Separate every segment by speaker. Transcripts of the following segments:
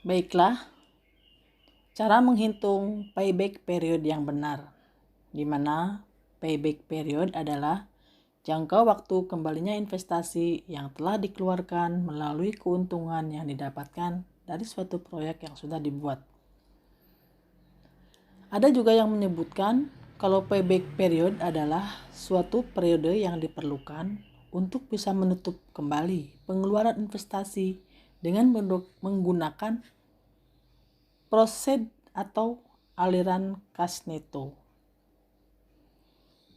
Speaker 1: Baiklah, cara menghitung payback period yang benar, di mana payback period adalah jangka waktu kembalinya investasi yang telah dikeluarkan melalui keuntungan yang didapatkan dari suatu proyek yang sudah dibuat. Ada juga yang menyebutkan kalau payback period adalah suatu periode yang diperlukan untuk bisa menutup kembali pengeluaran investasi dengan menggunakan proses atau aliran cash neto.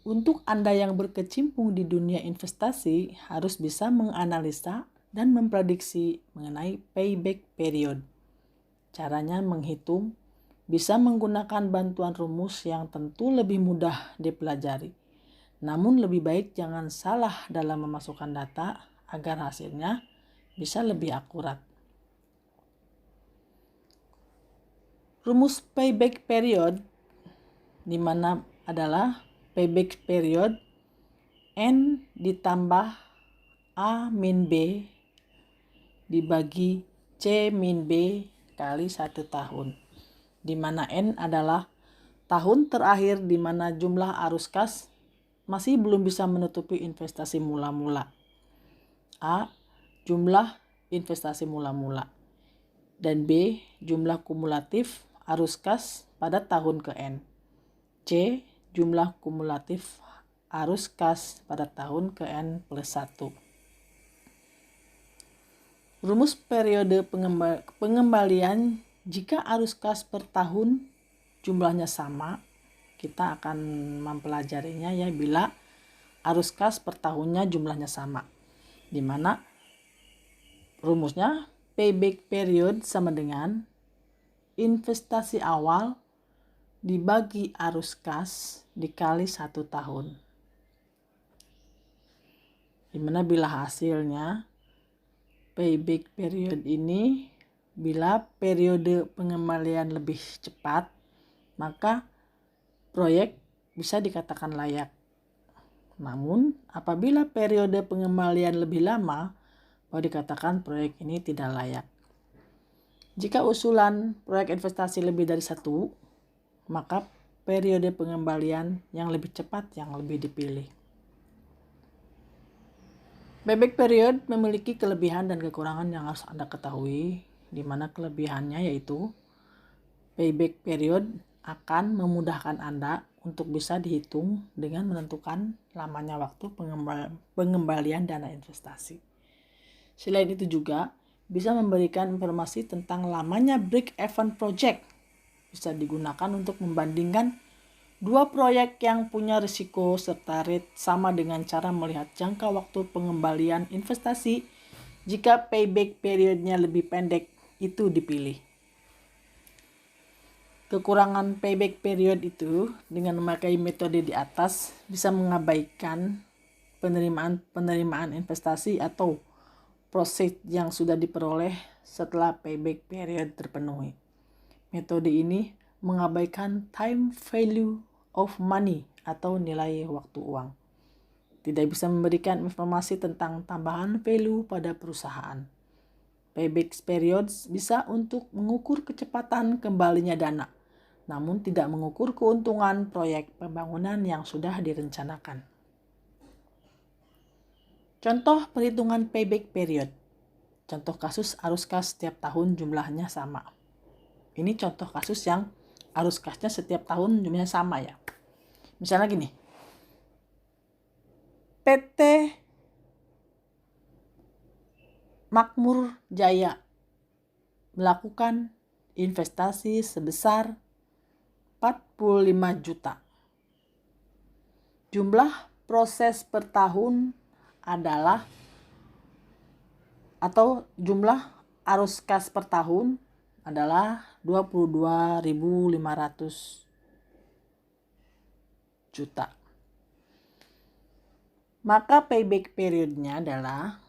Speaker 1: Untuk Anda yang berkecimpung di dunia investasi harus bisa menganalisa dan memprediksi mengenai payback period. Caranya menghitung bisa menggunakan bantuan rumus yang tentu lebih mudah dipelajari. Namun lebih baik jangan salah dalam memasukkan data agar hasilnya bisa lebih akurat. Rumus payback period di mana adalah payback period N ditambah A min B dibagi C min B kali 1 tahun, di mana N adalah tahun terakhir di mana jumlah arus kas masih belum bisa menutupi investasi mula-mula. A. Jumlah investasi mula-mula. Dan B. Jumlah kumulatif arus kas pada tahun ke N. C. Jumlah kumulatif arus kas pada tahun ke N plus 1. Rumus periode pengembalian jika arus kas per tahun jumlahnya sama, kita akan mempelajarinya ya bila arus kas per tahunnya jumlahnya sama. Di mana rumusnya payback period sama dengan investasi awal dibagi arus kas dikali 1 tahun. Di mana bila hasilnya payback period ini bila periode pengembalian lebih cepat, maka proyek bisa dikatakan layak. Namun apabila periode pengembalian lebih lama, boleh dikatakan proyek ini tidak layak. Jika usulan proyek investasi lebih dari 1, maka periode pengembalian yang lebih cepat yang lebih dipilih. Payback period memiliki kelebihan dan kekurangan yang harus Anda ketahui, di mana kelebihannya yaitu payback period akan memudahkan Anda untuk bisa dihitung dengan menentukan lamanya waktu pengembalian dana investasi. Selain itu juga bisa memberikan informasi tentang lamanya break-even project. Bisa digunakan untuk membandingkan dua proyek yang punya risiko serta rate sama dengan cara melihat jangka waktu pengembalian investasi. Jika payback periodnya lebih pendek, itu dipilih. Kekurangan payback period itu dengan memakai metode di atas bisa mengabaikan penerimaan investasi atau proses yang sudah diperoleh setelah payback period terpenuhi. Metode ini mengabaikan time value of money atau nilai waktu uang. Tidak bisa memberikan informasi tentang tambahan value pada perusahaan. Payback periods bisa untuk mengukur kecepatan kembalinya dana, namun tidak mengukur keuntungan proyek pembangunan yang sudah direncanakan. Contoh perhitungan payback period. Contoh kasus arus kas setiap tahun jumlahnya sama. Ini contoh kasus yang arus kasnya setiap tahun jumlahnya sama ya. Misalnya gini, PT Makmur Jaya melakukan investasi sebesar 45 juta. Jumlah proses per tahun adalah atau jumlah arus kas per tahun adalah 22.500 juta. Maka payback periodnya adalah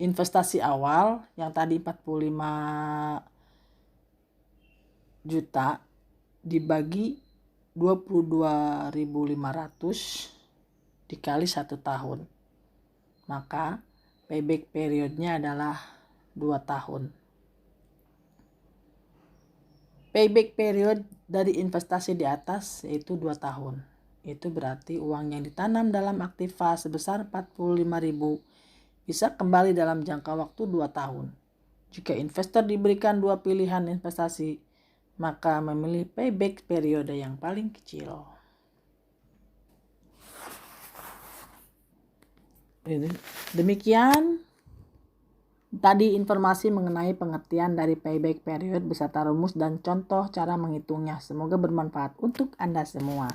Speaker 1: investasi awal yang tadi 45 juta dibagi 22.500 dikali 1 tahun. Maka payback periodnya adalah 2 tahun. Payback period dari investasi di atas yaitu 2 tahun. Itu berarti uang yang ditanam dalam aktiva sebesar 45.000 bisa kembali dalam jangka waktu 2 tahun. Jika investor diberikan 2 pilihan investasi, maka memilih payback periode yang paling kecil. Demikian tadi informasi mengenai pengertian dari payback period beserta rumus dan contoh cara menghitungnya. Semoga bermanfaat untuk Anda semua.